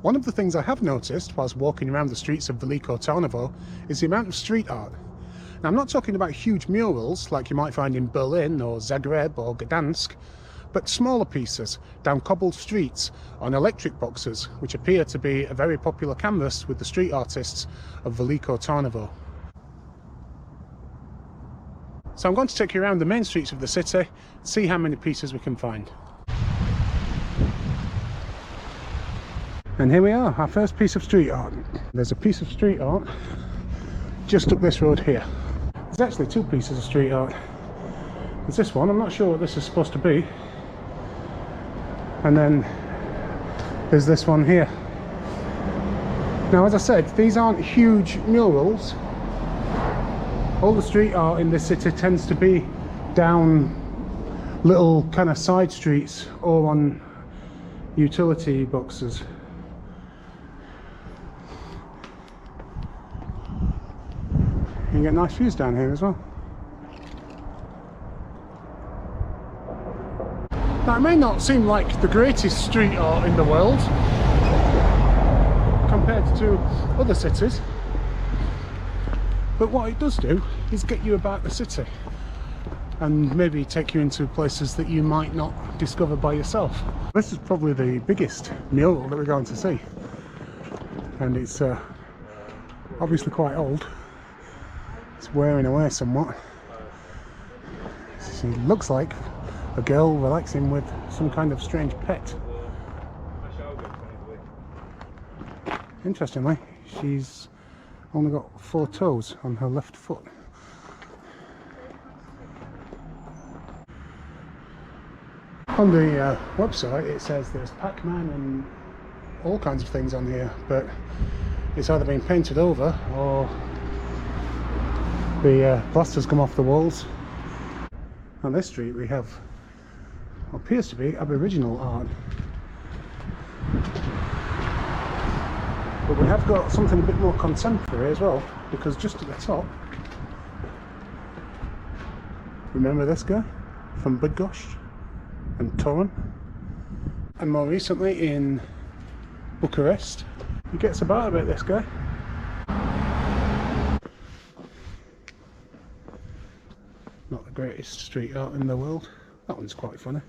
One of the things I have noticed whilst walking around the streets of Veliko Tarnovo is the amount of street art. Now, I'm not talking about huge murals like you might find in Berlin or Zagreb or Gdansk, but smaller pieces down cobbled streets on electric boxes, which appear to be a very popular canvas with the street artists of Veliko Tarnovo. So I'm going to take you around the main streets of the city, see how many pieces we can find. And here we are, our first piece of street art. There's a piece of street art just up this road here. There's actually two pieces of street art. There's this one, I'm not sure what this is supposed to be. And then there's this one here. Now, as I said, these aren't huge murals. All the street art in this city tends to be down little kind of side streets or on utility boxes. You can get nice views down here as well. Now, it may not seem like the greatest street art in the world compared to other cities, but what it does do is get you about the city and maybe take you into places that you might not discover by yourself. This is probably the biggest mural that we're going to see, and it's obviously quite old. It's wearing away somewhat. She looks like a girl relaxing with some kind of strange pet. Interestingly, she's only got 4 toes on her left foot. On the website it says there's Pac-Man and all kinds of things on here, but it's either been painted over or the plaster's come off the walls. On this street we have what appears to be Aboriginal art, but we have got something a bit more contemporary as well, because just at the top, remember this guy from Bydgoszcz and Torun, and more recently in Bucharest. He gets about a bit, this guy. Not the greatest street art in the world. That one's quite funny.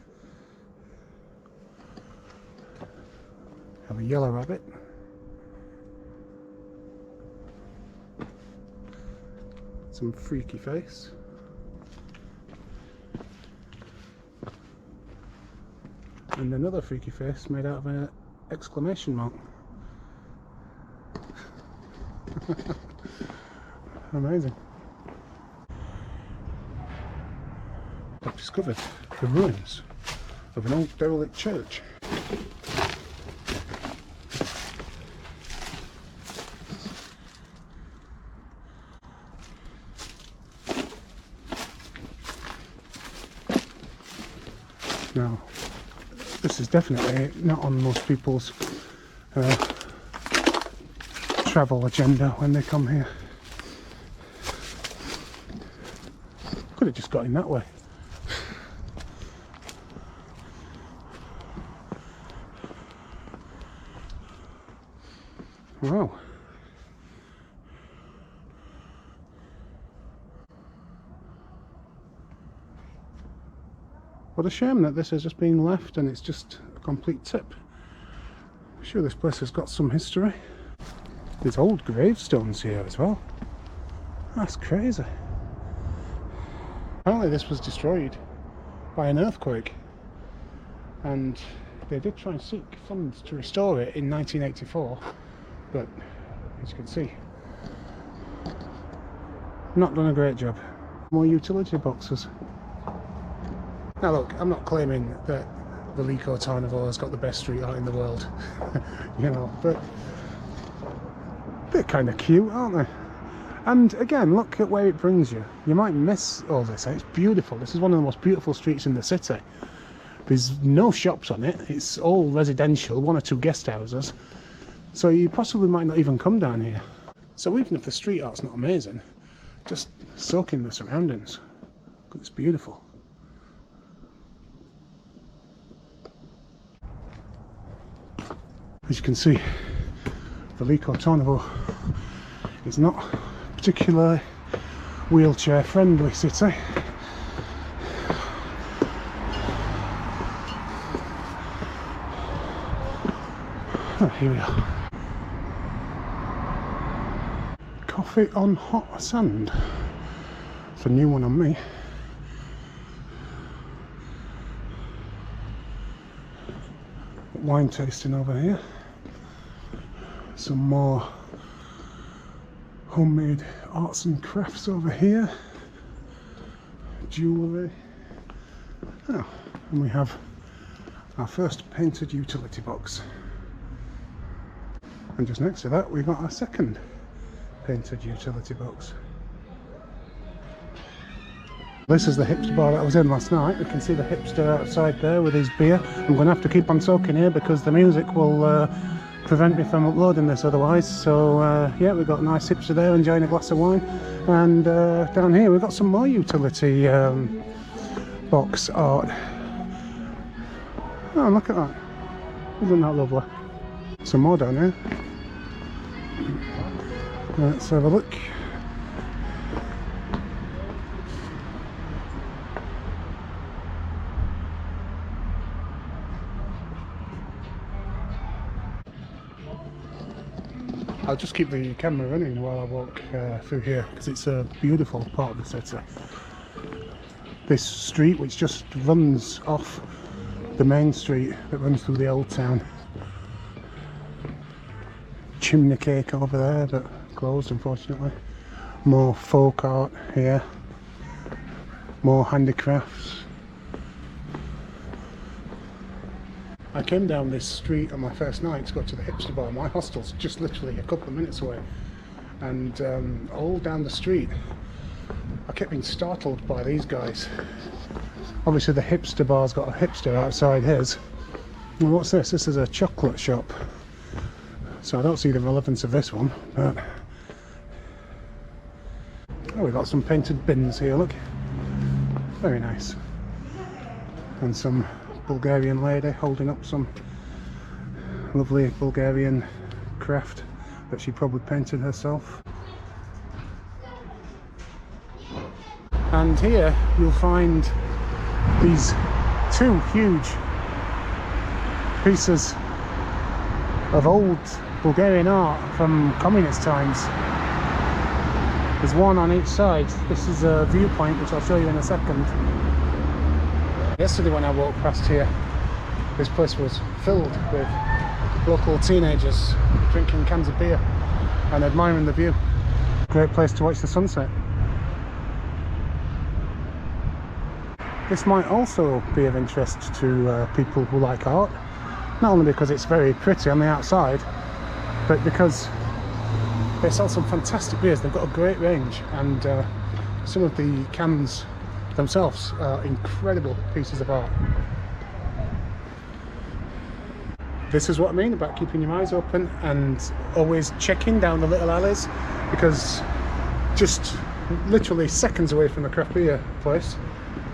Have a yellow rabbit. Some freaky face. And another freaky face made out of an exclamation mark. Amazing. I've discovered the ruins of an old derelict church. Now, this is definitely not on most people's travel agenda when they come here. Could have just got in that way. Wow. What a shame that this has just been left and it's just a complete tip. I'm sure this place has got some history. There's old gravestones here as well. That's crazy. Apparently this was destroyed by an earthquake, and they did try and seek funds to restore it in 1984, but as you can see, not done a great job. More utility boxes. Now look, I'm not claiming that Veliko Tarnovo has got the best street art in the world, you know, but they're kind of cute, aren't they? And again, look at where it brings you. You might miss all this. It's beautiful. This is one of the most beautiful streets in the city. There's no shops on it. It's all residential, 1 or 2 guest houses. So you possibly might not even come down here. So even if the street art's not amazing, just soak in the surroundings. It's beautiful. As you can see, Veliko Tarnovo is not particularly wheelchair friendly city. Oh, here we are. Coffee on hot sand. It's a new one on me. Wine tasting over here. Some more homemade arts and crafts over here. Jewellery. Oh, and we have our first painted utility box. And just next to that, we've got our second painted utility box. This is the hipster bar that I was in last night. We can see the hipster outside there with his beer. I'm going to have to keep on talking here because the music will prevent me from uploading this otherwise. So yeah, we've got a nice hipster there enjoying a glass of wine. And down here we've got some more utility box art. Oh, look at that. Isn't that lovely? Some more down here. Let's have a look. I'll just keep the camera running while I walk through here because it's a beautiful part of the city. This street, which just runs off the main street that runs through the old town. Chimney cake over there, but closed unfortunately. More folk art here. More handicrafts. I came down this street on my first night to go to the hipster bar. My hostel's just literally a couple of minutes away. And all down the street, I kept being startled by these guys. Obviously the hipster bar's got a hipster outside his. Well, what's this? This is a chocolate shop. So I don't see the relevance of this one, but... Oh, we've got some painted bins here, look. Very nice. And some Bulgarian lady holding up some lovely Bulgarian craft that she probably painted herself. And here you'll find these two huge pieces of old Bulgarian art from communist times. There's one on each side. This is a viewpoint which I'll show you in a second. Yesterday when I walked past here, this place was filled with local teenagers drinking cans of beer and admiring the view. Great place to watch the sunset. This might also be of interest to people who like art, not only because it's very pretty on the outside, but because they sell some fantastic beers. They've got a great range, and some of the cans themselves are incredible pieces of art. This is what I mean about keeping your eyes open and always checking down the little alleys, because just literally seconds away from the craft beer place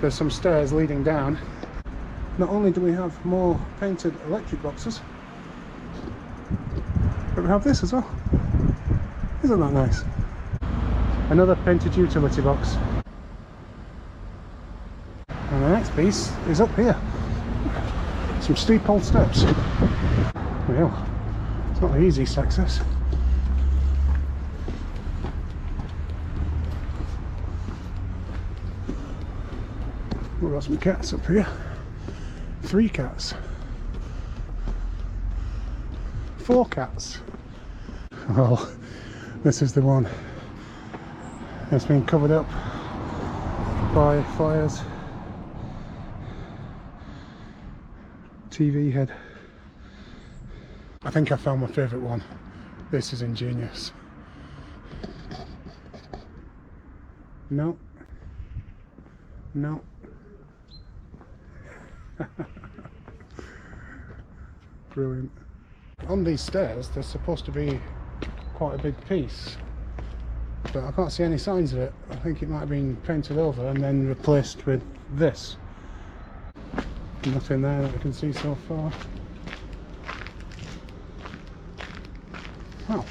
there's some stairs leading down. Not only do we have more painted electric boxes, but we have this as well. Isn't that nice? Another painted utility box. And the next piece is up here. Some steep old steps. Well, it's not the easiest access. We've got some cats up here. 3 cats. 4 cats. Well, this is the one that's been covered up by fires. TV head. I think I found my favourite one. This is ingenious. No. No. Brilliant. On these stairs there's supposed to be quite a big piece, but I can't see any signs of it. I think it might have been painted over and then replaced with this. Nothing there that I can see so far. Wow.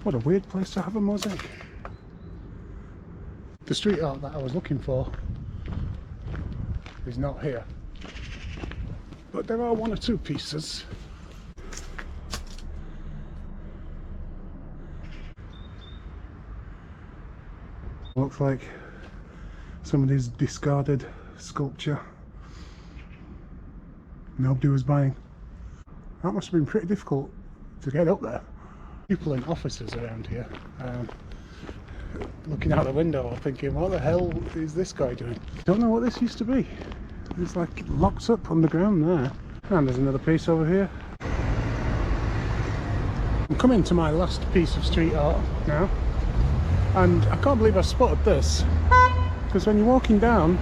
What a weird place to have a mosaic. The street art that I was looking for is not here. But there are one or two pieces. Looks like somebody's discarded sculpture. Nobody was buying. That must have been pretty difficult to get up there. People in offices around here, looking out the window thinking, what the hell is this guy doing? Don't know what this used to be. It's like locked up underground there. And there's another piece over here. I'm coming to my last piece of street art now, and I can't believe I spotted this, because when you're walking down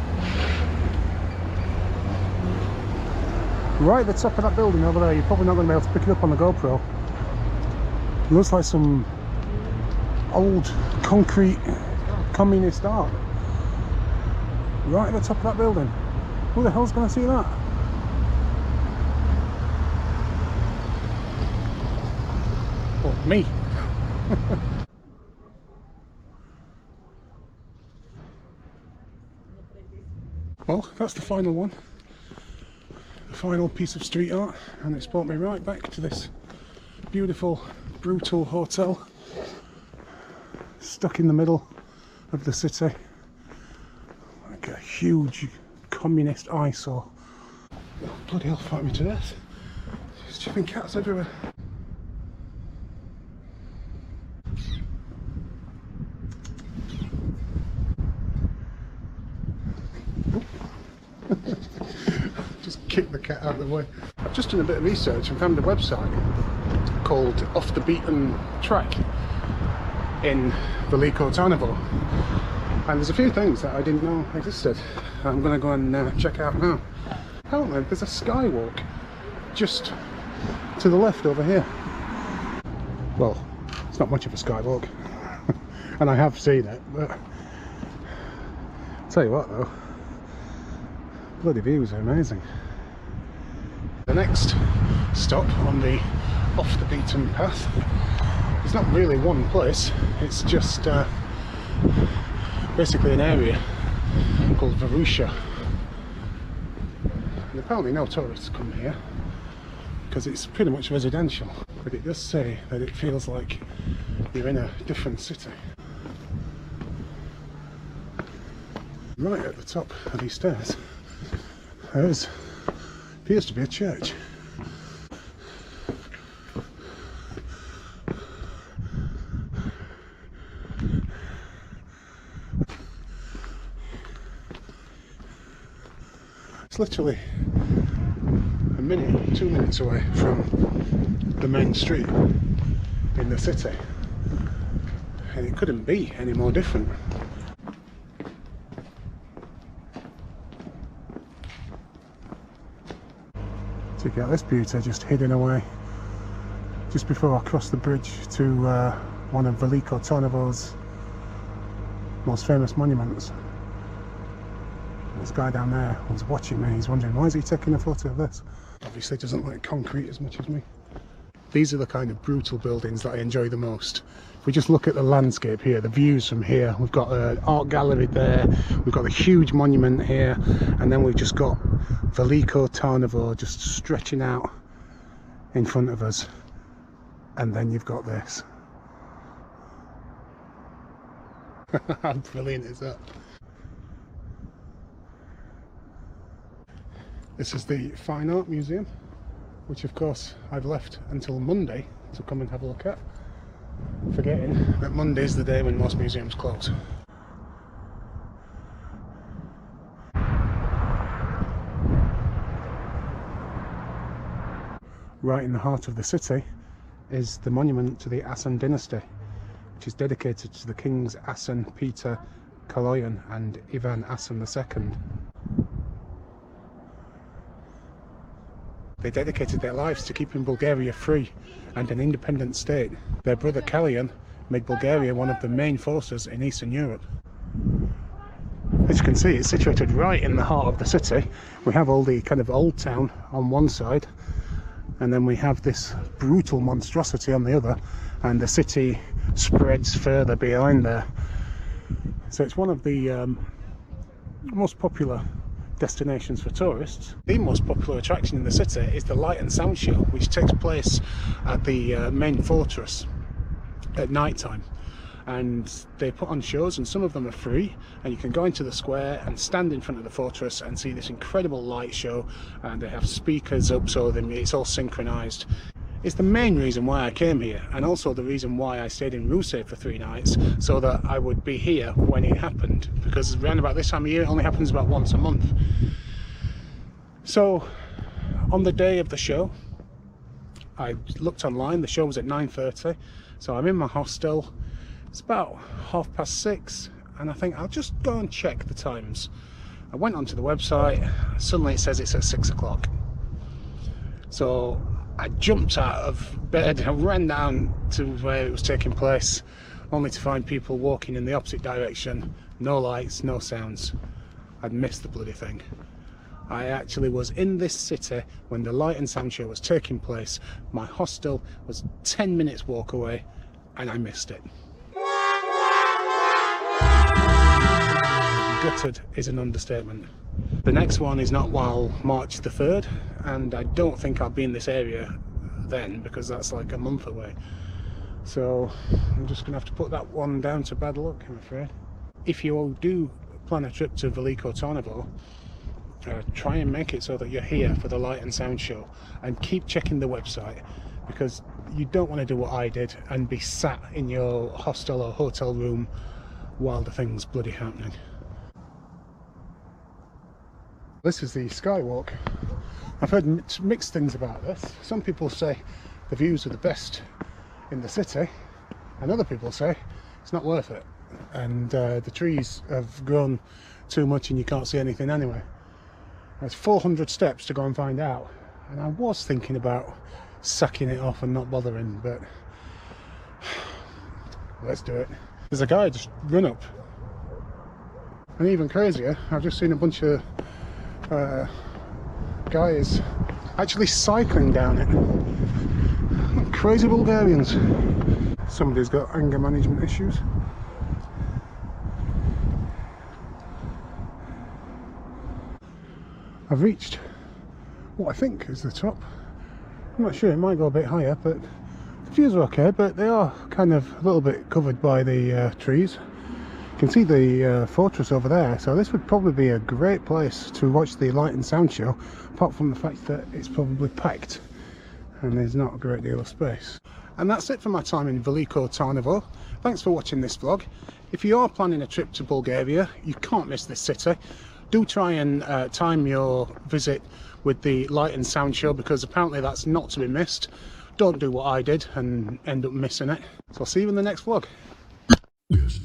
right at the top of that building over there, you're probably not going to be able to pick it up on the GoPro. It looks like some old concrete communist art right at the top of that building. Who the hell's going to see that? Well, me. Well, that's the final one. The final piece of street art, and it's brought me right back to this beautiful, brutal hotel stuck in the middle of the city, like a huge communist eyesore. Oh, bloody hell, fight me to death. There's chipping cats everywhere. Just kick the cat out of the way. I've just done a bit of research and found a website called Off the Beaten Track in Veliko Tarnovo, and there's a few things that I didn't know existed. I'm going to go and check out now. Apparently there's a skywalk just to the left over here. Well, it's not much of a skywalk and I have seen it, but I'll tell you what though, bloody views are amazing. The next stop on the Off the Beaten Path, it's not really one place, it's just basically an area called Varusha. And apparently no tourists come here because it's pretty much residential, but it does say that it feels like you're in a different city. Right at the top of these stairs there appears to be a church. It's literally a minute, 2 minutes away from the main street in the city, and it couldn't be any more different. Check out this beauty just hidden away just before I cross the bridge to one of Veliko Tarnovo's most famous monuments. This guy down there was watching me. He's wondering, why is he taking a photo of this? Obviously doesn't like concrete as much as me. These are the kind of brutal buildings that I enjoy the most. If we just look at the landscape here, the views from here, we've got an art gallery there, we've got a huge monument here, and then we've just got Veliko Tarnovo just stretching out in front of us, and then you've got this. How brilliant is that? This is the Fine Art Museum, which of course I've left until Monday to come and have a look at, forgetting that Monday's the day when most museums close. Right in the heart of the city is the monument to the Asen dynasty, which is dedicated to the kings Asen, Peter, Kaloyan and Ivan Asen II. They dedicated their lives to keeping Bulgaria free and an independent state. Their brother Kaloyan made Bulgaria one of the main forces in Eastern Europe. As you can see, it's situated right in the heart of the city. We have all the kind of old town on one side, and then we have this brutal monstrosity on the other, and the city spreads further behind there. So it's one of the most popular destinations for tourists. The most popular attraction in the city is the light and sound show, which takes place at the main fortress at night time, and they put on shows, and some of them are free, and you can go into the square and stand in front of the fortress and see this incredible light show, and they have speakers up so it's all synchronized. It's the main reason why I came here, and also the reason why I stayed in Rousset for 3 nights, so that I would be here when it happened, because around about this time of year it only happens about once a month. So on the day of the show, I looked online, the show was at 9:30, so I'm in my hostel. It's about 6:30, and I think I'll just go and check the times. I went onto the website, suddenly it says it's at 6 o'clock. So I jumped out of bed and ran down to where it was taking place, only to find people walking in the opposite direction. No lights, no sounds. I'd missed the bloody thing. I actually was in this city when the light and sound show was taking place. My hostel was 10 minutes walk away, and I missed it. Gutted is an understatement. The next one is not while March the 3rd, and I don't think I'll be in this area then, because that's like a month away. So I'm just gonna have to put that one down to bad luck, I'm afraid. If you do plan a trip to Veliko Tarnovo, try and make it so that you're here for the light and sound show, and keep checking the website, because you don't want to do what I did and be sat in your hostel or hotel room while the thing's bloody happening. This is the Skywalk. I've heard mixed things about this. Some people say the views are the best in the city, and other people say it's not worth it, and the trees have grown too much and you can't see anything anyway. There's 400 steps to go and find out, and I was thinking about sacking it off and not bothering, but let's do it. There's a guy just run up, and even crazier, I've just seen a bunch of guys actually cycling down it. Crazy Bulgarians. Somebody's got anger management issues. I've reached what I think is the top. I'm not sure, it might go a bit higher, but the views are okay, but they are kind of a little bit covered by the trees. You can see the fortress over there, so this would probably be a great place to watch the light and sound show, apart from the fact that it's probably packed and there's not a great deal of space. And that's it for my time in Veliko Tarnovo. Thanks for watching this vlog. If you are planning a trip to Bulgaria, you can't miss this city. Do try and time your visit with the light and sound show, because apparently that's not to be missed. Don't do what I did and end up missing it. So I'll see you in the next vlog. Yes.